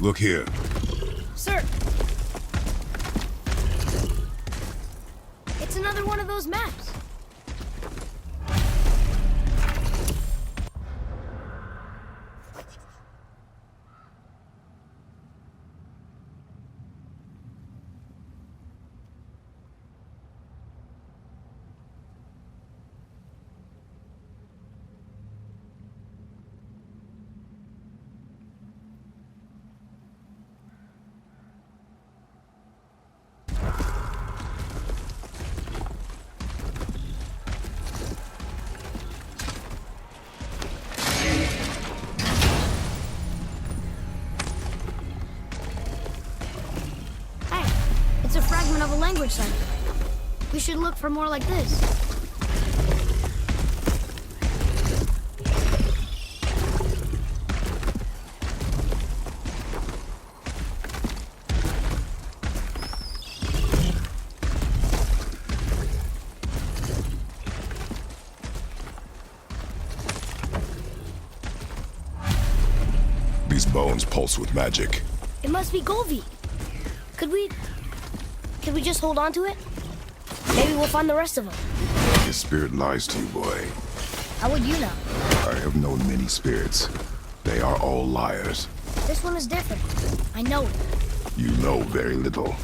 Look here. Sir! It's another one of those maps. It's a fragment of a language center. We should look for more like this. These bones pulse with magic. It must be Golvi. Could we just hold on to it? Maybe we'll find the rest of them. His spirit lies to you, boy. How would you know? I have known many spirits. They are all liars. This one is different. I know it. You know very little.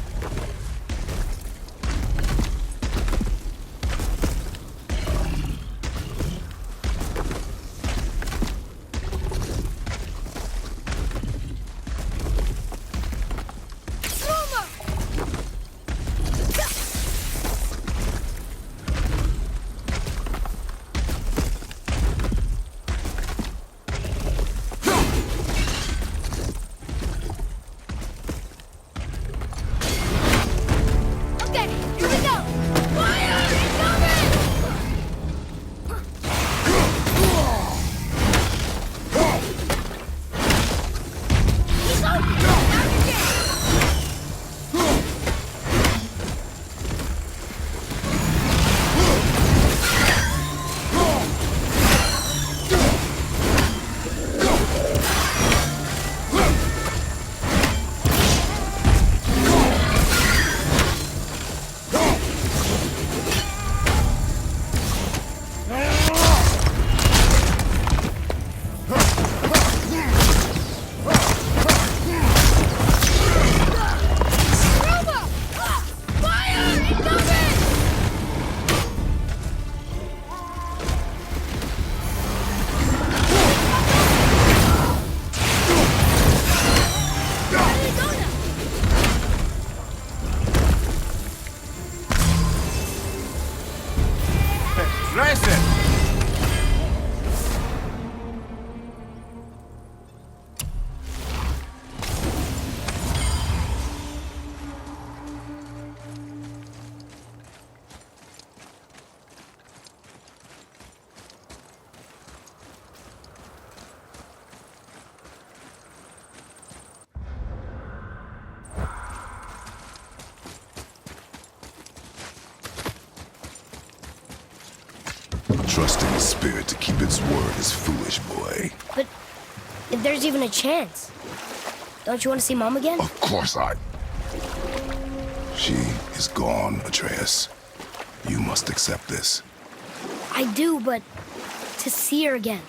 Trusting the spirit to keep its word is foolish, boy. But if there's even a chance, don't you want to see Mom again? Of course I... She is gone, Atreus. You must accept this. I do, but to see her again.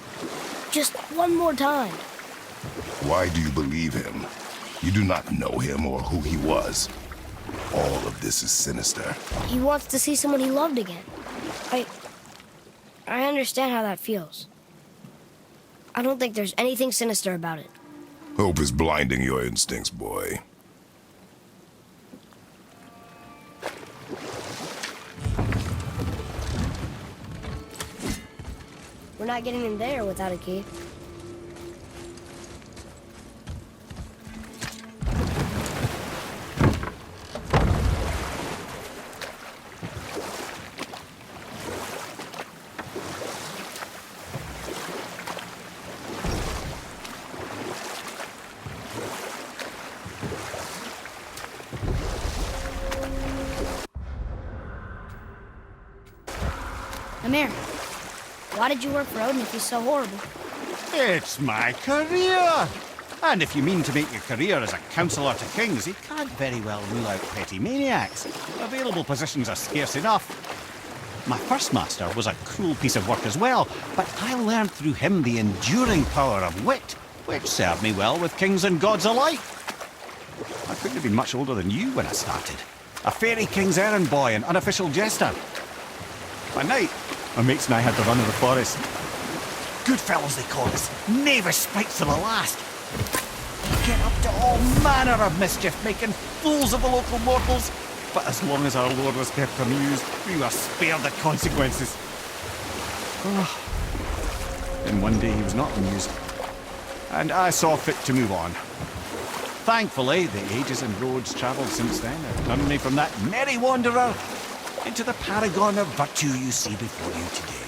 Just one more time. Why do you believe him? You do not know him or who he was. All of this is sinister. He wants to see someone he loved again. I understand how that feels. I don't think there's anything sinister about it. Hope is blinding your instincts, boy. We're not getting in there without a key. Amir, why did you work for Odin if he's so horrible? It's my career. And if you mean to make your career as a counsellor to kings, he can't very well rule out petty maniacs. Available positions are scarce enough. My first master was a cruel piece of work as well, but I learned through him the enduring power of wit, which served me well with kings and gods alike. I couldn't have been much older than you when I started. A fairy king's errand boy and unofficial jester. By night, my mates and I had to run in the forest. Good fellows they call us, knavish sprites to the last. Get up to all manner of mischief, making fools of the local mortals. But as long as our lord was kept amused, we were spared the consequences. Then one day he was not amused, and I saw fit to move on. Thankfully, the ages and roads travelled since then have turned me from that merry wanderer into the paragon of virtue you see before you today.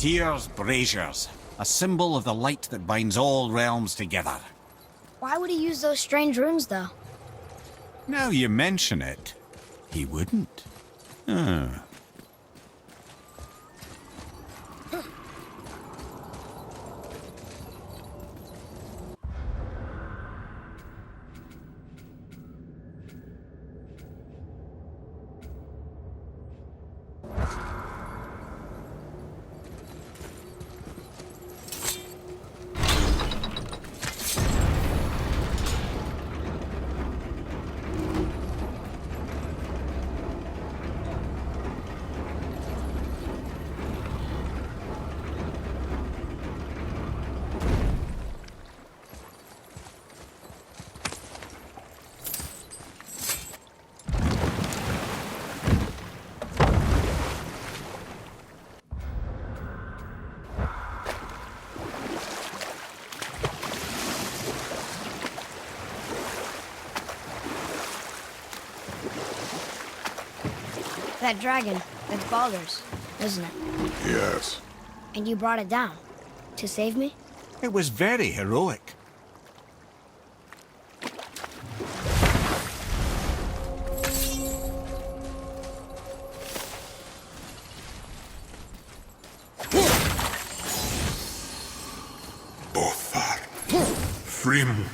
Tyr's braziers, a symbol of the light that binds all realms together. Why would he use those strange runes, though? Now you mention it, he wouldn't. Ah. That dragon, that's Baldur's, isn't it? Yes. And you brought it down to save me? It was very heroic. Bothar, Frimund,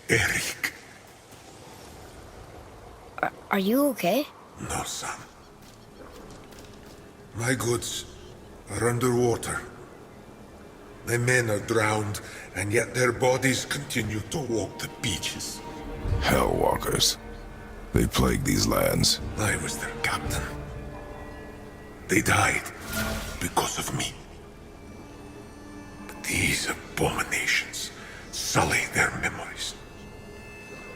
Eric. Are you okay? No, son. My goods are underwater. My men are drowned, and yet their bodies continue to walk the beaches. Hellwalkers. They plague these lands. I was their captain. They died because of me. But these abominations sully their memories.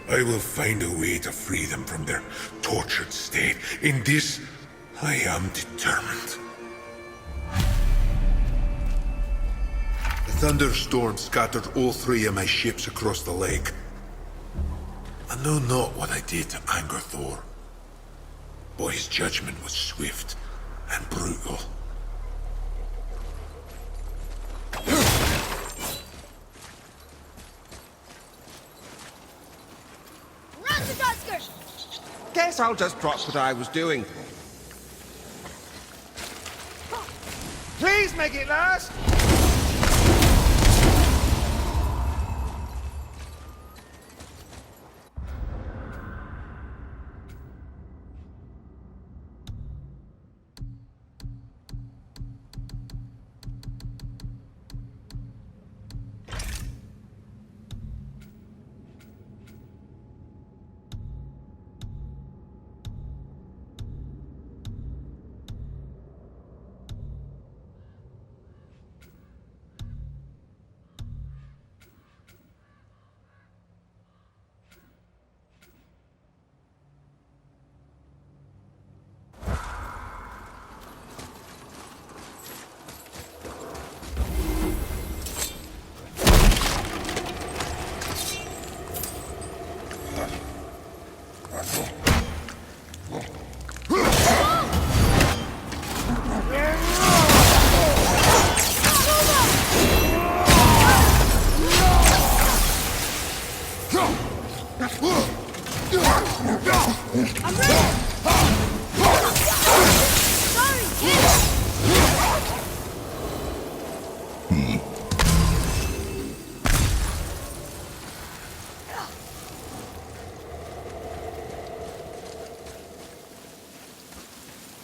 I will find a way to free them from their tortured state. In this, I am determined. A thunderstorm scattered all three of my ships across the lake. I know not what I did to anger Thor, but his judgment was swift and brutal. Guess I'll just drop what I was doing. Please make it last!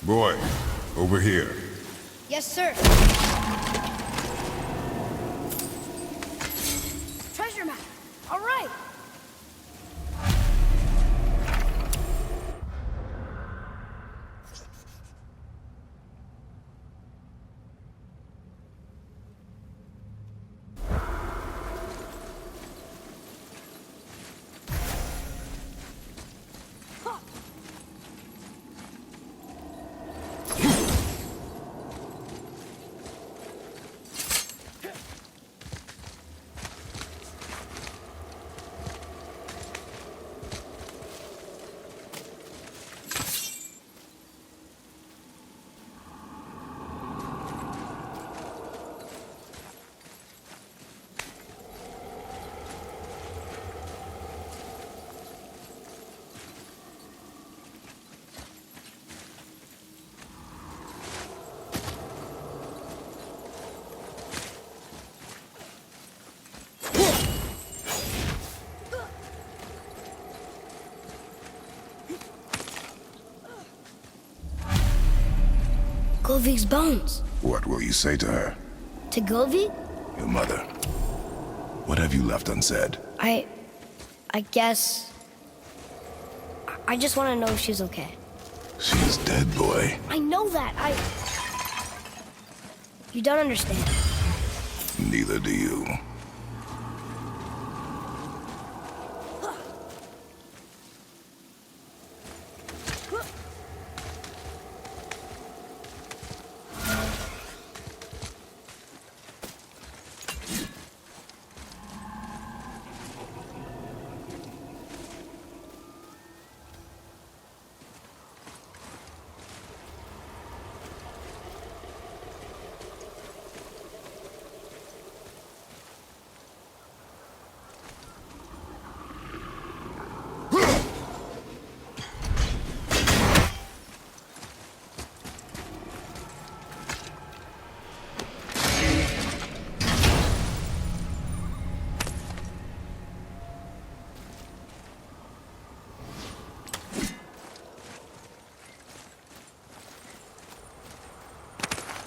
Boy, over here. Yes, sir. Treasure map. All right. Govig's bones. What will you say to her? To Govig? Your mother. What have you left unsaid? I guess... I just want to know if she's okay. She's dead, boy. I know that. You don't understand. Neither do you.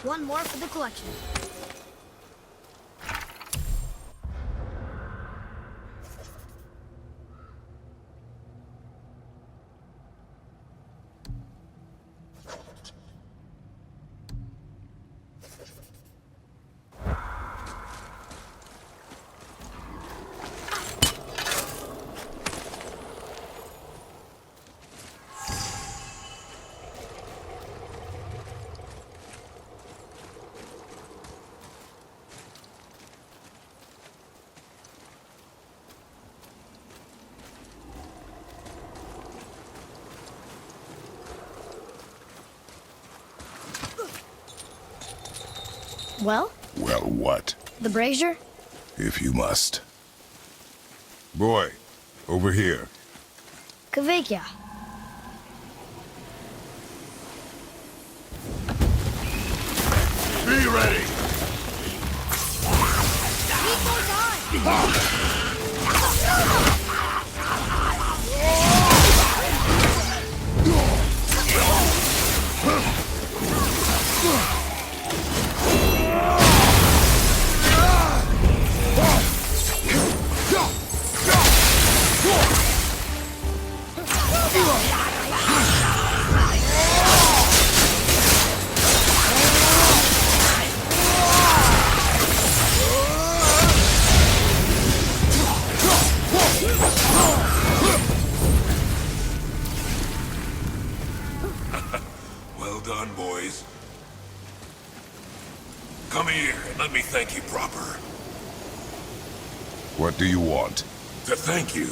One more for the collection. Well? Well, what? The brazier? If you must. Boy, over here. Kavekya. Be ready! Well done, boys. Come here and let me thank you proper. What do you want? To thank you.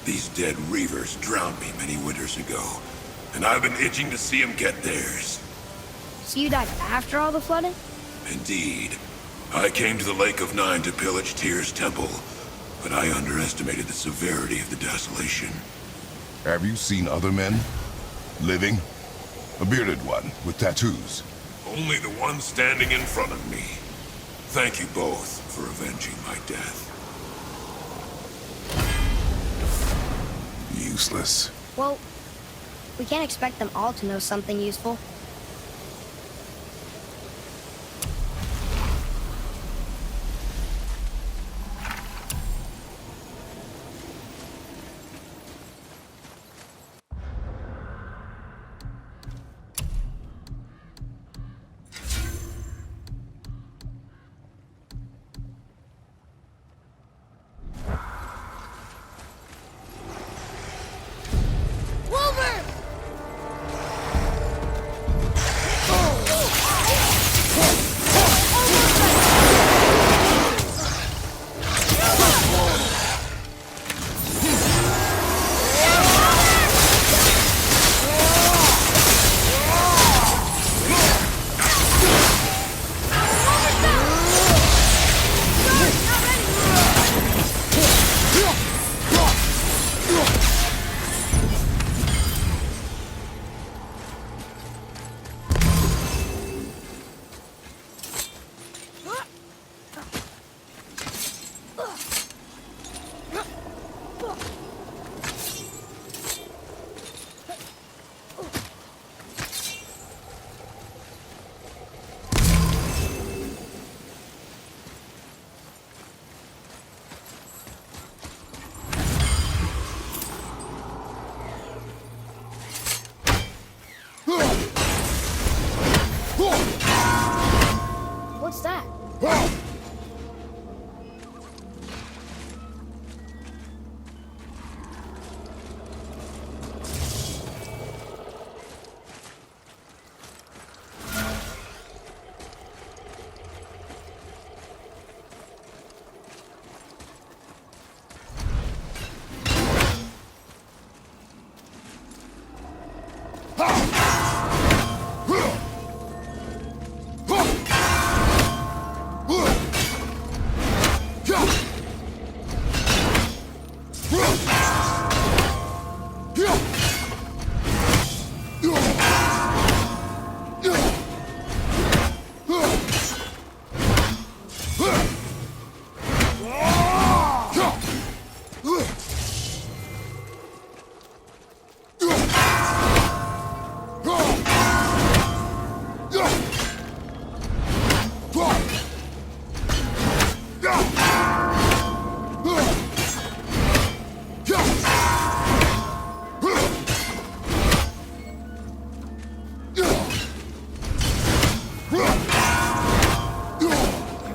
These dead reavers drowned me many winters ago, and I've been itching to see them get theirs. So you died after all the flooding? Indeed. I came to the Lake of Nine to pillage Tyr's temple, but I underestimated the severity of the desolation. Have you seen other men? Living? A bearded one with tattoos. Only the one standing in front of me. Thank you both for avenging my death. Useless. Well, we can't expect them all to know something useful. Are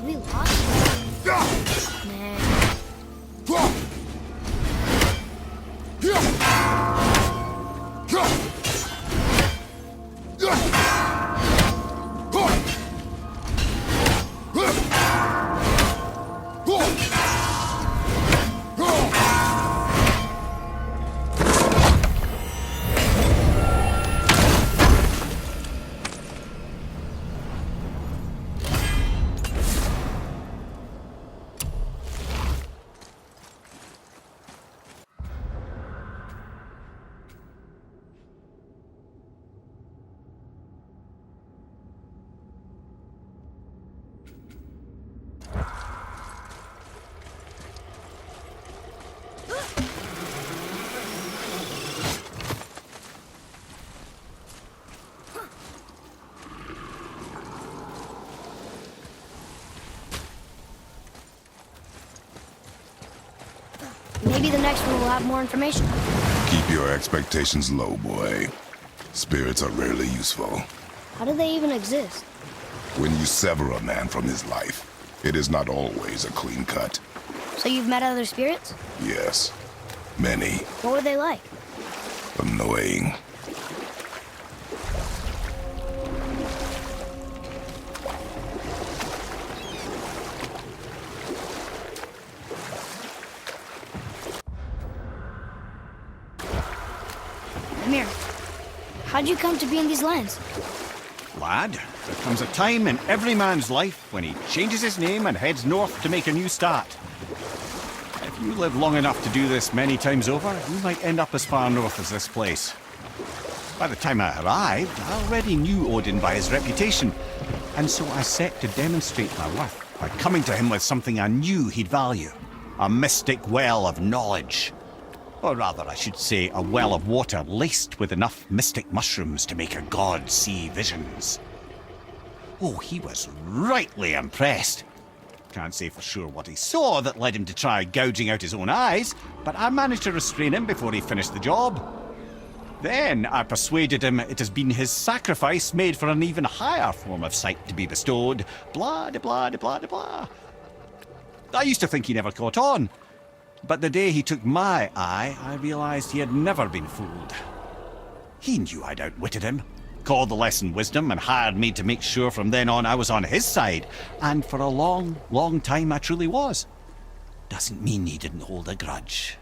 we lost? Nah. Maybe the next one will have more information. Keep your expectations low, boy. Spirits are rarely useful. How do they even exist? When you sever a man from his life, it is not always a clean cut. So you've met other spirits? Yes, many. What were they like? Annoying. Amir, how'd you come to be in these lands? Lad, there comes a time in every man's life when he changes his name and heads north to make a new start. If you live long enough to do this many times over, you might end up as far north as this place. By the time I arrived, I already knew Odin by his reputation, and so I set to demonstrate my worth by coming to him with something I knew he'd value. A mystic well of knowledge. Or rather, I should say, a well of water laced with enough mystic mushrooms to make a god see visions. Oh, he was rightly impressed. Can't say for sure what he saw that led him to try gouging out his own eyes, but I managed to restrain him before he finished the job. Then I persuaded him it has been his sacrifice made for an even higher form of sight to be bestowed. Blah, de blah, de blah, de blah. I used to think he never caught on. But the day he took my eye, I realised he had never been fooled. He knew I'd outwitted him, called the lesson wisdom, and hired me to make sure from then on I was on his side. And for a long, long time I truly was. Doesn't mean he didn't hold a grudge.